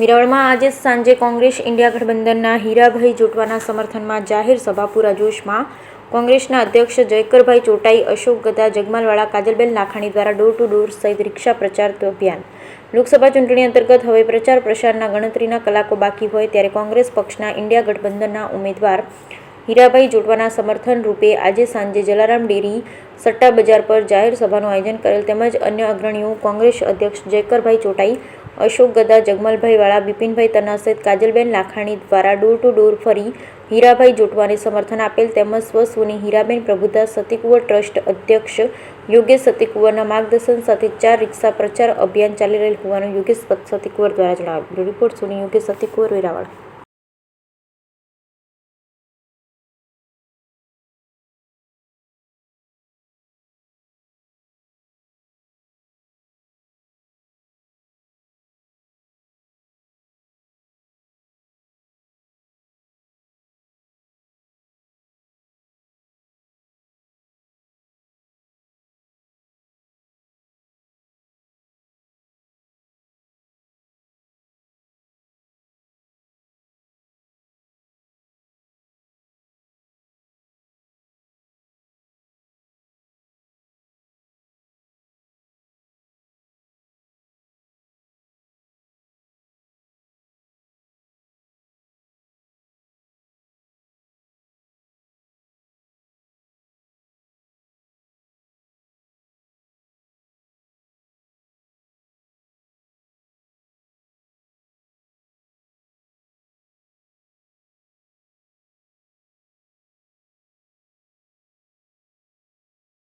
વેરાવળમાં આજે સાંજે કોંગ્રેસ ઇન્ડિયા ગઠબંધનના હીરાભાઈ જોટવાના સમર્થનમાં જાહેર સભા પૂરા જોશમાં કોંગ્રેસના અધ્યક્ષ જયકરભાઈ ચોટાઈ, અશોક ગદા, જગમાલવાળા, કાજલબેન લાખાણી દ્વારા ડોર ટુ ડોર સહિત રિક્ષા પ્રચાર અભિયાન. લોકસભા ચૂંટણી અંતર્ગત હવે પ્રચાર પ્રસારના ગણતરીના કલાકો બાકી હોય ત્યારે કોંગ્રેસ પક્ષના ઇન્ડિયા ગઠબંધનના ઉમેદવાર હીરાભાઈ જોટવાના સમર્થન રૂપે આજે સાંજે જલારામ ડેરી સટ્ટા બજાર પર જાહેર સભાનું આયોજન કરેલ તેમજ અન્ય અગ્રણીઓ કોંગ્રેસ અધ્યક્ષ જયકરભાઈ ચોટાઈ, અશોક ગદા, જગમલભાઈ વાળા, બિપિનભાઈ તન્ના સહિત કાજલબેન લાખાણી દ્વારા ડોર ટુ ડોર ફરી હીરાભાઈ જોટવાને સમર્થન આપેલ તેમજ સ્વસુની હીરાબેન પ્રભુદાસ સતીકુંવર ટ્રસ્ટ અધ્યક્ષ યોગેશ સતીકુંવરના માર્ગદર્શન સાથે 4 રિક્ષા પ્રચાર અભિયાન ચાલી રહેલ હોવાનું યોગેશ સતીકુંવર દ્વારા જણાવ્યું. રિપોર્ટ સુની યોગેશ સતીકુંવર, વેરાવળ.